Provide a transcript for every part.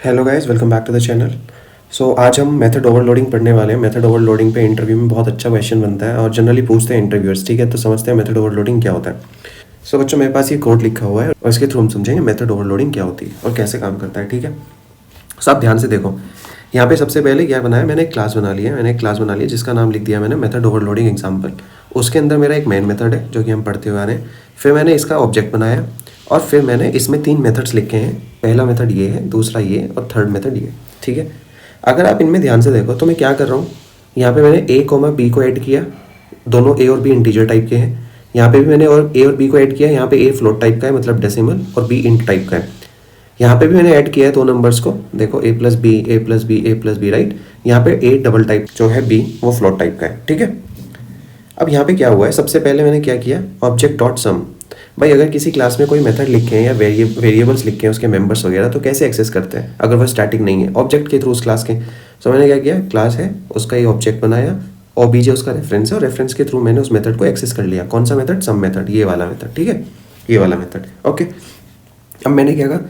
Hello guys, welcome back to the channel. आज हम method overloading पढ़ने वाले हैं। मेथड ओवरलोडिंग पे इंटरव्यू में बहुत अच्छा क्वेश्चन बनता है और जनरली पूछते हैं इंटरव्यूअर्स। ठीक है, तो समझते हैं मेथड ओवरलोडिंग क्या होता है। बच्चों, मेरे पास ये कोड लिखा हुआ है और इसके थ्रू हम समझेंगे मेथड ओवरलोडिंग क्या होती है और कैसे काम करता है। ठीक है, आप ध्यान से देखो। यहाँ पे सबसे पहले क्या बनाया, मैंने एक क्लास बना लिया है जिसका नाम लिख दिया मैंने मेथड ओवरलोडिंग एग्जाम्पल। उसके अंदर मेरा एक मेन मेथड है जो कि हम पढ़ते हुए आ रहे हैं। फिर मैंने इसका ऑब्जेक्ट बनाया और फिर मैंने इसमें 3 मेथड्स लिखे हैं। पहला मेथड ये है, दूसरा ये और थर्ड मेथड ये। ठीक है, अगर आप इनमें ध्यान से देखो तो मैं क्या कर रहा हूँ, यहाँ पे मैंने a कोमा b को ऐड किया। दोनों a और b इंटीजर टाइप के हैं। यहाँ पे भी मैंने और a और b को ऐड किया। यहाँ पे a फ्लोट टाइप का है मतलब डेसिमल, और b इंट टाइप का है। यहाँ पे भी मैंने ऐड किया है 2 नंबर्स को। देखो a plus B, A plus B, A plus B, right. यहाँ पे a डबल टाइप जो है b वो फ्लोट टाइप का है। ठीक है, अब यहाँ पे क्या हुआ है, सबसे पहले मैंने क्या किया, ऑब्जेक्ट डॉट सम। भाई अगर किसी क्लास में कोई मेथड लिखे हैं या वेरिएबल्स लिखे हैं उसके मेंबर्स वगैरह, तो कैसे एक्सेस करते हैं अगर वह स्टैटिक नहीं है, ऑब्जेक्ट के थ्रू उस क्लास के। तो मैंने क्या किया, क्लास है उसका ये ऑब्जेक्ट बनाया, obj उसका रेफरेंस है और रेफरेंस के थ्रू मैंने उस मेथड को एक्सेस कर लिया। कौन सा मेथड, सम मेथड, ये वाला मेथड। ठीक है, ये वाला मेथड। ओके, अब मैंने क्या कहा,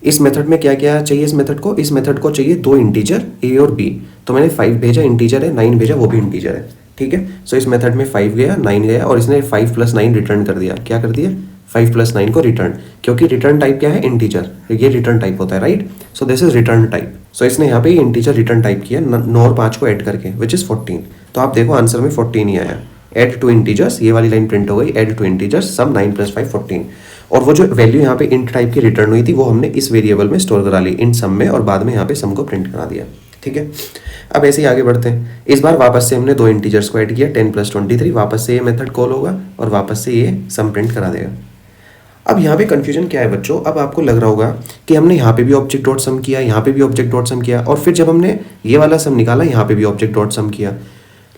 इस मेथड में क्या क्या चाहिए, इस मेथड को चाहिए 2 इंटीजर a और b। तो मैंने 5 भेजा, इंटीजर है, 9 भेजा, वो भी इंटीजर है। ठीक है, सो इस मेथड में 5 गया, 9 गया और इसने 5 + 9 रिटर्न कर दिया। क्या कर दिया, 5 + 9 को रिटर्न, क्योंकि रिटर्न टाइप क्या है, इंटीजर। ये रिटर्न टाइप होता है, right. So this is return type. So इसने यहाँ पे इंटीजर रिटर्न टाइप किया 9 और 5 को ऐड करके, विच इज 14। तो आप देखो आंसर में 14 ही आया। ऐड 2 इंटीजर्स, ये वाली लाइन प्रिंट हो गई, ऐड 2 इंटीजर्स, सम 9 + 5 14। और वो जो वैल्यू यहाँ पे इंट टाइप की रिटर्न हुई थी वो हमने इस वेरिएबल में स्टोर करा ली, इन सम में, और बाद में यहाँ पे सम को प्रिंट करा दिया। ठीक है, अब ऐसे ही आगे बढ़ते हैं। इस बार वापस से हमने 2 इंटीजर्स को ऐड किया, 10 + 23। वापस से ये मेथड कॉल होगा और वापस से ये सम प्रिंट करा देगा। अब यहाँ पे कंफ्यूजन क्या है बच्चों, अब आपको लग रहा होगा कि हमने यहाँ पे भी ऑब्जेक्ट डॉट सम किया, यहाँ पे भी ऑब्जेक्ट डॉट सम किया, और फिर जब हमने ये वाला सम निकाला यहाँ पे भी ऑब्जेक्ट डॉट सम किया।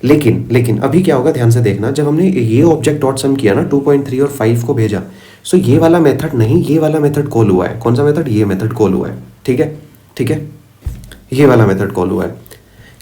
लेकिन अभी क्या होगा, ध्यान से देखना। जब हमने ये ऑब्जेक्ट डॉट सम किया ना, 2.3 और 5 को भेजा, सो ये वाला मेथड नहीं, ये वाला मेथड कॉल हुआ है। कौन सा मेथड, ये मेथड कॉल हुआ है। ठीक है, ये वाला मेथड कॉल हुआ है,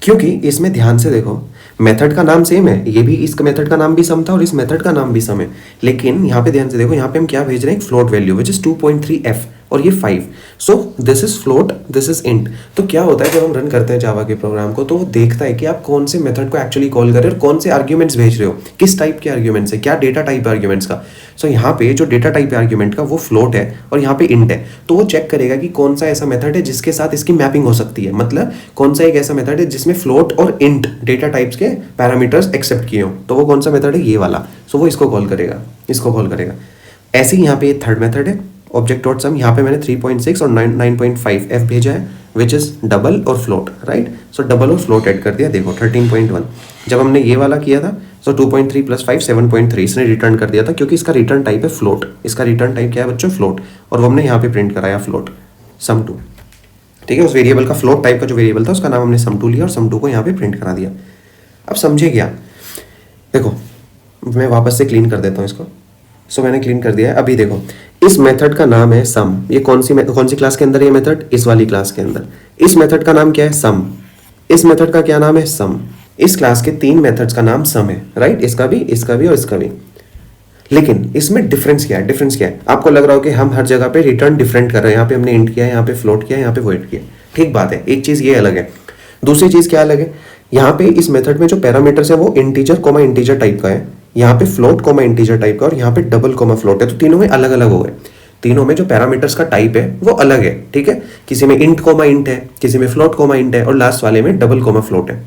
क्योंकि इसमें ध्यान से देखो, मेथड का नाम सेम है, ये भी, इस मेथड का नाम भी सम था और इस मेथड का नाम भी सम है। लेकिन यहाँ पे ध्यान से देखो, यहाँ पे हम क्या भेज रहे हैं, एक float value which is 2.3f और ये 5। सो this is float, this is int. तो क्या होता है, जब हम रन करते हैं जावा के प्रोग्राम को, तो वो देखता है कि आप कौन से मेथड को एक्चुअली कॉल कर रहे हो और कौन से आर्ग्यूमेंट्स भेज रहे हो, किस टाइप के आर्ग्यूमेंट्स है, क्या डेटा टाइप आर्ग्यूमेंट्स का। सो यहाँ पे जो डेटा टाइप आर्ग्यूमेंट का वो फ्लोट है और यहाँ पे इंट है। तो वो चेक करेगा कि कौन सा ऐसा मेथड है जिसके साथ इसकी मैपिंग हो सकती है, मतलब कौन सा एक ऐसा मेथड है जिसमें फ्लोट और इंट डेटा टाइप्स के पैरामीटर्स एक्सेप्ट किए हो। तो वो कौन सा मेथड है, ये वाला। सो वो इसको कॉल करेगा। ऐसे ही यहाँ पे थर्ड मेथड है, ऑब्जेक्ट डॉट सम। यहाँ पे मैंने 3.6 और 9.5 f भेजा है, विच इज डबल और फ्लोट, राइट। सो डबल और फ्लोट ऐड कर दिया। देखो 13.1 जब हमने ये वाला किया था, सो 2.3 + 5 7.3 इसने रिटर्न कर दिया था, क्योंकि इसका रिटर्न टाइप है फ्लोट। इसका रिटर्न टाइप क्या है बच्चों, फ्लोट। और वो हमने यहाँ पे प्रिंट कराया फ्लोट, सम 2। ठीक है, उस वेरिएबल का, फ्लोट टाइप का जो वेरिएबल था उसका नाम हमने सम 2 लिया और सम 2 को यहाँ पे प्रिंट करा दिया। अब समझे क्या, देखो मैं वापस से क्लीन कर देता हूँ इसको। सो मैंने क्लीन कर दिया है। अभी देखो, इस मेथड का नाम है सम। ये कौन सी क्लास के अंदर, ये मेथड इस वाली क्लास के अंदर। इस मेथड का नाम क्या है, सम। इस मेथड का क्या नाम है, सम। इस क्लास के 3 मेथड्स का नाम सम है, राइट। इसका भी और इसका भी। लेकिन इसमें डिफरेंस क्या है, आपको लग रहा हो कि हम हर जगह पे रिटर्न डिफरेंट कर रहे हैं। यहाँ पे हमने इंट किया, यहाँ पे फ्लोट किया, यहाँ पे वॉइड किया। ठीक बात है, एक चीज ये अलग है। दूसरी चीज क्या अलग है, यहाँ पे इस मेथड में जो पैरामीटर्स है वो इंटीजर टाइप का है, यहाँ पे फ्लोट कोमा इंटीजर टाइप का, और यहाँ पे डबल कोमा फ्लोट है। तो तीनों में अलग अलग हो गए। तीनों में जो पैरामीटर्स का टाइप है वो अलग है। ठीक है, किसी में इंट कोमा इंट है, किसी में फ्लोट कोमा इंट है, और लास्ट वाले में डबल कोमा फ्लोट है।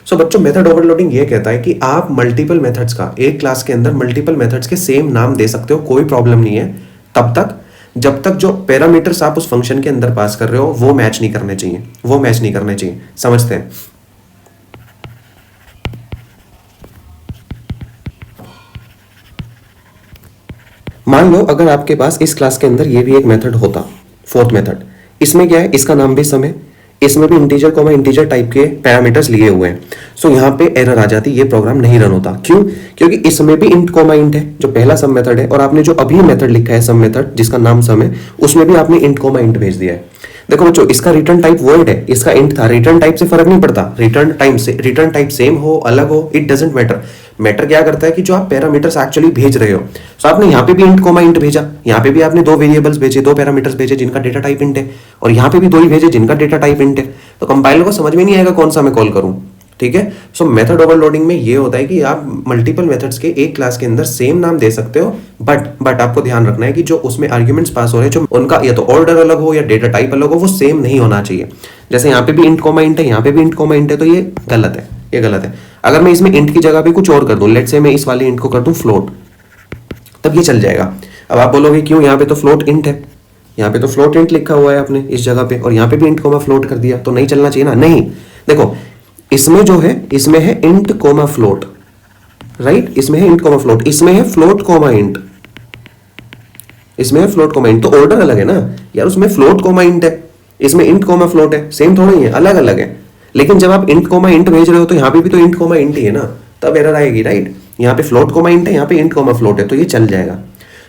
सो बच्चों, मेथड ओवरलोडिंग ये कहता है कि आप मल्टीपल मेथड्स का, एक क्लास के अंदर मल्टीपल मेथड्स के सेम नाम दे सकते हो, कोई प्रॉब्लम नहीं है, तब तक जब तक जो पैरामीटर्स आप उस फंक्शन के अंदर पास कर रहे हो वो मैच नहीं करने चाहिए। समझते हैं। मान लो अगर आपके पास इस क्लास के अंदर ये भी एक मेथड होता, 4th मेथड। इसमें क्या है, इसका नाम भी सम है, इसमें भी इंटीजर टाइप के पैरामीटर्स लिए हुए हैं। सो यहाँ पे एरर आ जाती, ये प्रोग्राम नहीं रन होता। क्यों, क्योंकि इसमें भी इंट है जो पहला सम मेथड है, और आपने जो अभी मेथड लिखा है सम मेथड जिसका नाम सम है, उसमें भी आपने इंट भेज दिया है। देखो बच्चों, इसका रिटर्न टाइप वॉइड है, इसका इंट था। रिटर्न टाइप से फर्क नहीं पड़ता, रिटर्न टाइप सेम हो अलग हो, इट डजंट मैटर। मैटर क्या करता है कि जो आप पैरामीटर्स एक्चुअली भेज रहे हो, सो आपने यहाँ पे भी इंट कोमा इंट भेजा, यहाँ पे भी आपने दो वेरिएबल्स भेजे, दो पैरामीटर्स भेजे जिनका डेटा टाइप इंट है, और यहाँ पे भी दो ही भेजे जिनका डेटा टाइप इंट है, तो कंपाइलर को समझ में नहीं आएगा कौन सा मैं कॉल करूँ। ठीक है, सो मेथड ओवरलोडिंग में ये होता है कि आप मल्टीपल मेथड्स के एक क्लास के अंदर सेम नाम दे सकते हो, बट आपको ध्यान रखना है कि जो उसमें आर्ग्यूमेंट्स पास हो रहे हैं, जो उनका या तो ऑर्डर अलग हो या डेटा टाइप अलग हो, वो सेम नहीं होना चाहिए। जैसे यहाँ पे भी इंट कोमा इंट है, यहाँ पे भी इंट कोमा इंट है, तो ये गलत है, ये गलत है। अगर मैं इसमें इंट की जगह पे कुछ और कर दूं, लेट्स से मैं इस वाली इंट को कर दूं फ्लोट, तब ये चल जाएगा। अब आप बोलोगे क्यों, यहाँ पे तो फ्लोट इंट है, यहाँ पे तो फ्लोट इंट लिखा हुआ है आपने इस जगह पे, और यहाँ पे भी इंट कोमा फ्लोट कर दिया, तो नहीं चलना चाहिए ना। नहीं, देखो इसमें जो है, इसमें है इंट कोमा फ्लोट, राइट, इसमें है इंट कोमा फ्लोट, इसमें है फ्लोट कोमा इंट, इसमें है फ्लोट कोमा इंट, तो ऑर्डर अलग है ना यार, उसमें फ्लोट कोमा इंट है, इसमें इंट कोमा फ्लोट है, सेम थोड़ा ही है, अलग अलग है। लेकिन जब आप इंट कोमा इंट भेज रहे हो तो यहाँ पे भी तो इंट कोमा इंट ही है ना, तब एरर आएगी, राइट। यहाँ पे फ्लोट कोमा इंट है, यहाँ पे इंट कोमा फ्लोट है, तो ये चल जाएगा।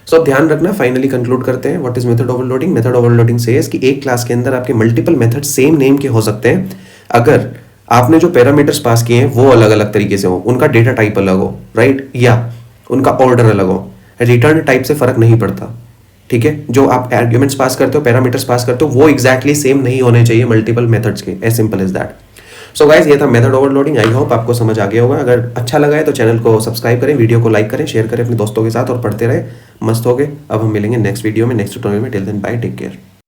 सो अब ध्यान रखना, फाइनली कंक्लूड करते हैं what is method overloading. Method overloading says कि एक क्लास के अंदर आपके मल्टीपल मेथड सेम नेम के हो सकते हैं अगर आपने जो पैरामीटर्स पास किए हैं वो अलग अलग तरीके से हो, उनका डेटा टाइप अलग हो, राइट, या उनका ऑर्डर अलग हो। रिटर्न टाइप से फर्क नहीं पड़ता, ठीक है। जो आप आर्ग्यूमेंट्स पास करते हो, पैरामीटर्स पास करते हो, वो एग्जैक्टली सेम नहीं होने चाहिए मल्टीपल मेथड्स के, as simple as that. So guys, ये था मेथड ओवरलोडिंग। आई होप आपको समझ आ गया होगा। अगर अच्छा लगा है तो चैनल को सब्सक्राइब करें, वीडियो को लाइक करें, शेयर करें अपने दोस्तों के साथ और पढ़ते रहे, मस्त हो गए। अब हम मिलेंगे नेक्स्ट वीडियो में, नेक्स्ट ट्यूटोरियल में। Till then bye, take care.